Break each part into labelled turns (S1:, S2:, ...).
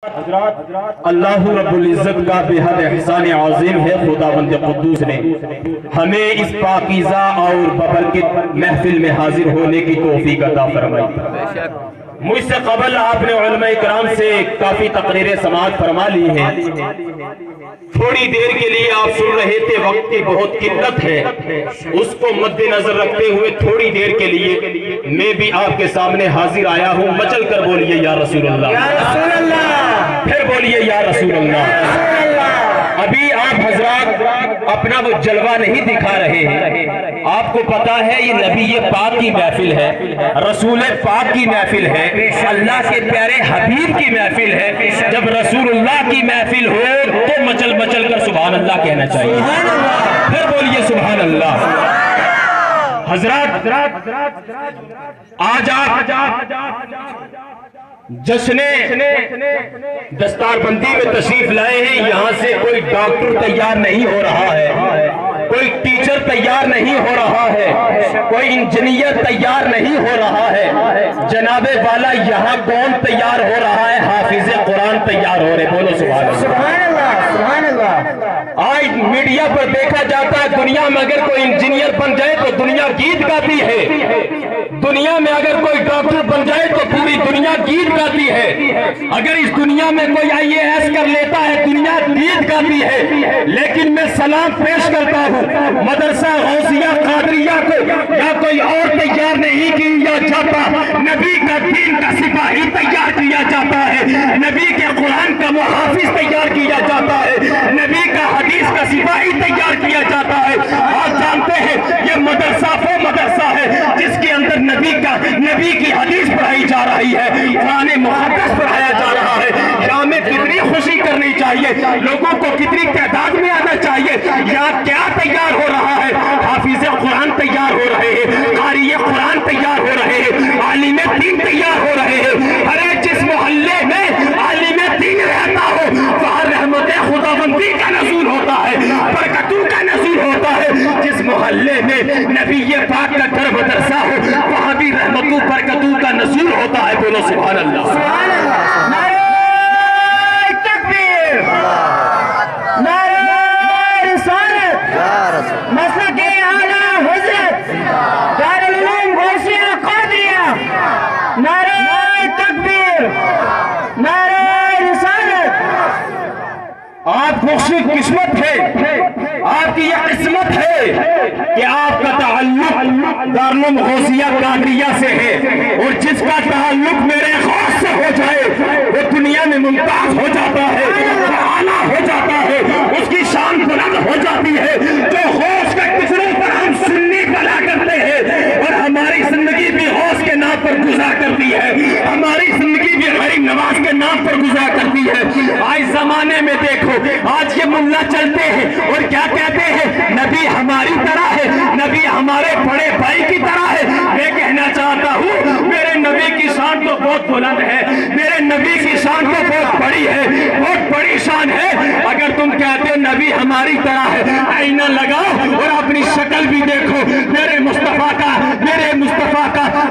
S1: حضرات اللہ رب العزت کا بے حد احسان عظیم ہے، خداوند قدوس نے ہمیں اس پاکیزہ اور ببرکت محفل میں حاضر ہونے کی توفیق عطا فرمائی۔ مجھ سے قبل آپ نے علماء کرام سے کافی تقریریں سماعت فرما لی ہیں، تھوڑی دیر کے لیے آپ سن رہے تھے، وقت کی بہت قلت ہے، اس کو مد نظر رکھتے ہوئے تھوڑی دیر کے لیے میں بھی آپ کے سامنے حاضر آیا ہوں۔ مچل کر بولیے یا رسول اللہ، یا رسول اللہ، پھر بولیے یا رسول اللہ۔ ابھی آپ حضرات اپنا وہ جلوہ نہیں دکھا رہے ہیں، آپ کو پتا ہے یہ نبی پاک کی محفل ہے، رسول پاک کی محفل ہے، اللہ کے پیارے حبیب کی محفل ہے۔ جب رسول اللہ کی محفل ہو تو مچل مچل کر سبحان اللہ کہنا چاہیے، پھر بولیے سبحان اللہ۔ حضرات آج آپ جشن دستار بندی میں تشریف لائے ہیں، یہاں سے کوئی ڈاکٹر تیار نہیں ہو رہا ہے، کوئی ٹیچر تیار نہیں ہو رہا ہے، کوئی انجینئر تیار نہیں ہو رہا ہے، جناب والا یہاں کون تیار ہو رہا ہے؟ حافظ قرآن تیار ہو رہے، بولو سبحان اللہ، سبحان اللہ، سبحان اللہ۔ آج میڈیا پر دیکھا جاتا ہے دنیا میں اگر کوئی انجینئر بن جائے تو دنیا گیت گاتی ہے، دنیا میں اگر کوئی ڈاکٹر بن جائے تو پوری دنیا گیت گاتی ہے، اگر اس دنیا میں کوئی IAS کر لیتا ہے دنیا گیت گاتی ہے۔ لیکن میں سلام پیش کرتا ہوں مدرسہ غوثیہ قادریہ کو، یا کوئی اور تیار نہیں کیا جاتا، نبی کا دین کا سپاہی تیار کیا جاتا ہے، نبی کے قرآن کا محافظ تیار کیا جاتا ہے، نبی کا حدیث کا سپاہی تیار کیا جاتا ہے۔ آپ جانتے ہیں یہ مدرسہ وہ مدرسہ ہے جس کے اندر نبی کی حدیث پڑھائی جا رہی ہے، قرآن مقدس پڑھایا جا رہا ہے۔ یہاں میں کتنی خوشی کرنی چاہیے، لوگوں کو کتنی تعداد میں آنا چاہیے۔ یہاں کیا تیار ہو رہا ہے؟ حافظ قرآن تیار ہو رہے ہیں، قاری قرآن تیار ہو رہے ہیں، عالم دین تیار ہو رہے ہیں۔ ارے جس محلے میں عالم دین رہتا ہو وہاں رحمت خداوندی کا نزول ہوتا ہے، برکتوں کا نزول ہوتا ہے۔ جس محلے میں نبی پاک کا گھر مدرسہ ہو وہاں بھی رحمتوں برکتوں کا نزول ہوتا ہے، بولو سبحان اللہ، سبحان اللہ۔ نعرہ تکبیر، نعرہ رسالت، مسلک اعلیٰ حضرت دارالعلوم غوثیہ قادریہ، نعرہ تکبیر، نعرہ رسالت۔ آپ خوش قسمت ہے، آپ کی یہ قسمت ہے کہ آپ کا تعلق دارالعلوم غوثیہ قادریہ سے ہے، اور جس کا تعلق میرے غوث سے ہو جائے وہ دنیا میں ممتاز ہو جاتا ہے، اعلیٰ ہو جاتا ہے، اس کی شان بلند ہو جاتی ہے۔ جو غوث کے ٹکڑوں پر ہم سنی بلا کرتے ہیں اور ہماری زندگی بھی غوث کے نام پر گزار کرتی ہے، ہماری زندگی بھی غریب نواز کے نام پر گزار کرتی ہے۔ آج زمانے میں دیکھو، آج یہ ملا چلتے ہیں اور کیا کہتے ہیں؟ نبی ہماری طرح ہے، نبی ہمارے بڑے بھائی کی طرح ہے۔ میں کہنا چاہتا ہوں میرے نبی کی شان تو بہت بلند ہے، میرے نبی کی شان تو بہت بڑی ہے، بہت بڑی شان ہے۔ اگر تم کہتے ہو نبی ہماری طرح ہے، آئینہ لگاؤ اور اپنی شکل بھی دیکھو، میرے مصطفیٰ کا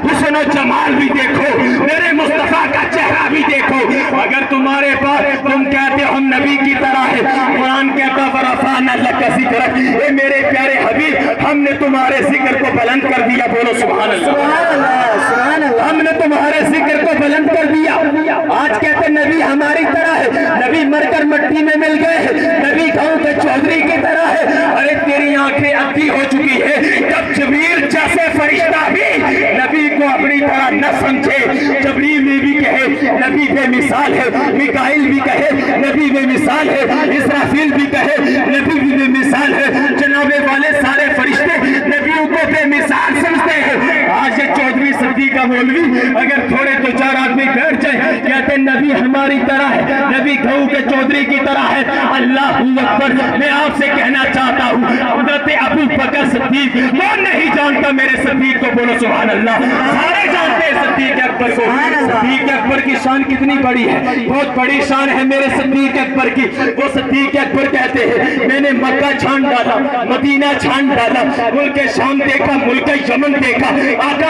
S1: حسن و جمال بھی دیکھو، میرے مصطفیٰ کا چہرہ بھی دیکھو۔ اگر تمہارے پاس تم کہتے ہو ہم نبی کی طرح ہے، قرآن کہتا ورفعنا لک ذکرک، اے میرے پیارے حبیب ہم نے تمہارے ذکر کو بلند کر دیا، بولو سبحان اللہ، ہم نے تمہارے ذکر کو بلند کر دیا۔ آج کہتے نبی ہماری طرح ہے، نبی مر کر مٹی میں مل گئے ہیں، نبی گاؤں کے چودھری کی طرح ہے۔ ارے تیری آنکھیں اندھی ہو چکی ہے، جب جبریل جیسے فرشتہ بھی نبی کو اپنی طرح نہ سمجھے، جبریل نے بھی کہے نبی بے مثال ہے، میکائیل بھی کہے نبی بے مثال ہے، اسرافیل بھی کہے نبی بھی بے مثال ہے، جناب والے سارے فرشتے نبیوں کو بے مثال سمجھتے ہیں۔ آج یہ چودھری صدیق کا مولوی اگر تھوڑے تو چار آدمی بیٹھ جائے کہتے ہیں نبی ہماری طرح ہے، نبی گھوں کے چودھری کی طرح ہے۔ اللہ اکبر، میں آپ سے کہنا چاہتا ہوں حضرت ابو بکر صدیق، کون نہیں جانتا میرے صدیق کو؟ بولو سبحان اللہ، سارے جانتے ہیں صدیق اکبر کو۔ صدیق اکبر کی شان کتنی بڑی ہے، بہت بڑی شان ہے میرے صدیق اکبر کی۔ وہ صدیق اکبر کہتے ہیں میں نے مکہ چھان ڈالا، مدینہ چھان ڈالا، ملک شام دیکھا، ملک یمن دیکھا، آقا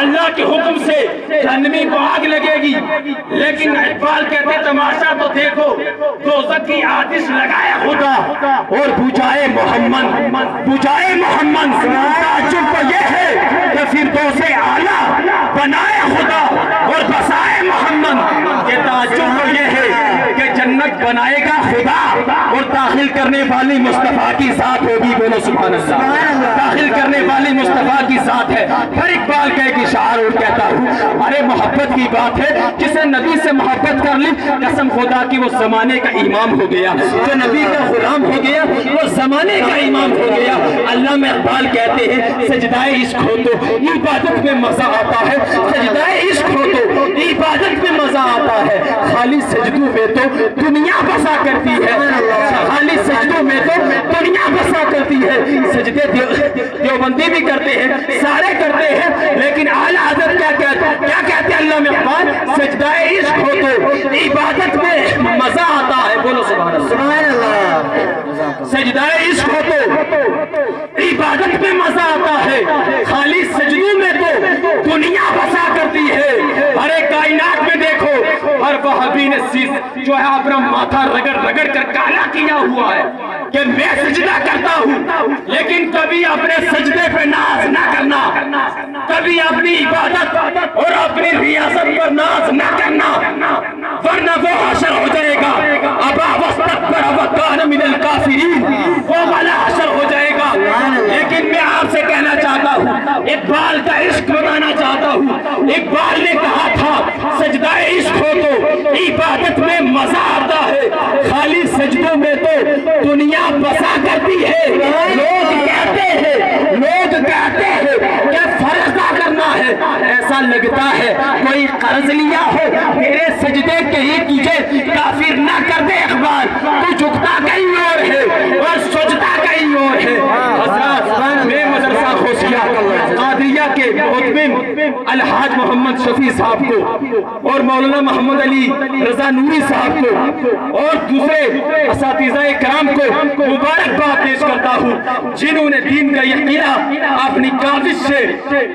S1: اللہ کے حکم سے جہنمی کو آگ لگے گی، لیکن اقبال کہتے تماشا تو دیکھو، دوزخ کی آتش لگائے خدا اور بجائے محمد تعجب تو یہ ہے کہ فردوس اعلیٰ بنائے خدا اور بسائے محمد، یہ تعجب تو یہ ہے کہ جنت بنائے گا خدا اور داخل کرنے والی مصطفیٰ کی ذات ہوگی، بولو سبحان اللہ، داخل کرنے والی مصطفیٰ کی ذات ہے۔ پھر اقبال کا ایک اشعار اور کہتا ہوں، ارے محبت کی بات ہے، جسے نبی سے محبت کر لی قسم خدا کی وہ زمانے کا امام ہو گیا، جو نبی کا غلام ہو گیا وہ زمانے کا امام ہو گیا۔ علامہ اقبال کہتے ہیں سجدہ عشق ہو تو عبادت میں مزہ آتا ہے، سجدہ عشق ہو تو عبادت میں مزہ آتا ہے، خالی سجدوں میں تو دنیا بسا کرتی ہے، خالی سجدوں میں تو دنیا بسا کرتی ہے۔ سجدے دیوبندی بھی کرتے ہیں، سارے کرتے ہیں، لیکن اعلیٰ حضرت کیا کہتے ہیں علامہ اقبال؟ سجدہ عشق ہو تو عبادت میں مزہ آتا ہے، بولو سبحان اللہ، سجدہ عشق ہو تو عبادت میں مزہ آتا ہے، خالی سجدوں میں تو دنیا بسا کرتی ہے۔ ارے کائنات میں دیکھو، ہر وہابی نے جو ہے اپنا ماتھا رگڑ کر کالا کیا ہوا ہے کہ میں سجدہ کرتا ہوں، لیکن کبھی اپنے سجدے پہ ناز نہ کرنا، کبھی اپنی عبادت اور اپنی ریاست پر ناز نہ کرنا، ورنہ وہ حشر ہو جائے گا، ابا واستکبر وکان من الکافرین، وہ والا حشر ہو جائے گا۔ لیکن میں آپ سے کہنا چاہتا ہوں، اقبال کا عشق بتانا چاہتا ہوں، اقبال نے کہا تھا سجدہ عشق ہو تو عبادت میں مزہ آتا ہے، خالی سجدوں میں تو دنیا بسا کرتی ہے۔ لوگ کہتے ہیں کہ فرض نہ کرنا ہے، ایسا لگتا ہے کوئی قرض لیا ہو، میرے سجدے کہیں تجھے کافر نہ کر دے اقبال، تو جھکتا کہیں اور ہے اور سجدہ کہیں اور ہے۔ حضرات میں مدرسہ خوشیہ قادریہ کے محتمم الحاج محمد شفیع صاحب کو اور مولانا محمد علی رضا نوری صاحب کو اور دوسرے اساتذہ کرام کو مبارکباد پیش کرتا ہوں، جنہوں نے دین کا یہ قلعہ اپنی کاوش سے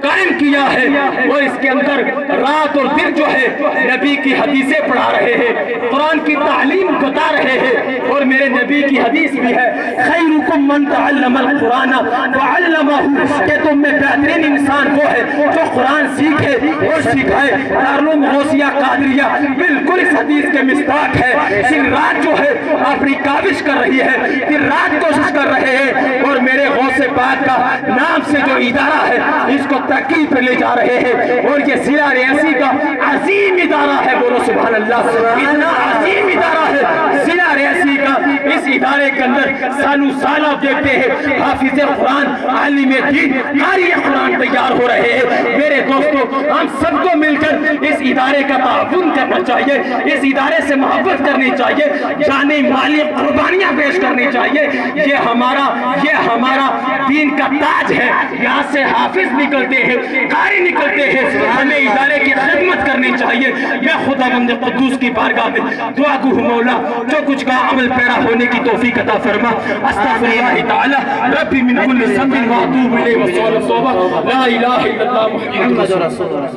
S1: قائم کیا ہے اور اس کے اندر رات اور دن جو ہے نبی کی حدیثیں پڑھا رہے ہیں، قرآن کی تعلیم بتا رہے ہیں، اور میرے نبی کی حدیث بھی ہے خیرکم من تعلم القرآن وعلمہ، کہ تم میں بہترین انسان وہ ہے جو قرآن سیکھے اور سکھائے۔ دارالعلوم غوثیہ قادریہ بالکل اس حدیث کے مصداق ہے، دن رات جو ہے اپنی کاوش کر رہی ہے، دن رات کوشش کر رہے ہیں، اور میرے غوث پاک کا نام سے جو ادارہ ہے اس کو ترقی پہ لے جا رہے ہیں، اور یہ ضلع ریاسی کا عظیم ادارہ ہے، بولو سبحان اللہ، اتنا عظیم ادارہ ہے ضلع ریاسی کا۔ اس ادارے کے اندر سالوں سال آپ دیکھتے ہیں حافظ قرآن، عالم دین، قاری قرآن تیار ہو رہے ہیں۔ میرے دوستو، ہم سب کو مل کر اس ادارے کا تعاون کرنا چاہیے، اس ادارے سے محبت کرنی چاہیے، جانی مالی قربانیاں پیش کرنی چاہیے۔ یہ ہمارا دین کا تاج ہے، یہاں سے حافظ نکلتے ہیں، قاری نکلتے ہیں، ہمیں ادارے کی خدمت کرنی چاہیے۔ میں خداوند قدوس کی بارگاہ میں دعا گو ہوں مولا، جو کچھ کا عمل پیرا ہونے کی توفیق عطا فرما۔ استغفر اللہ تعالی ربی من کل ذنب واتوب الیہ، وصلی اللہ لا الہ الا اللہ محمد رسول اللہ۔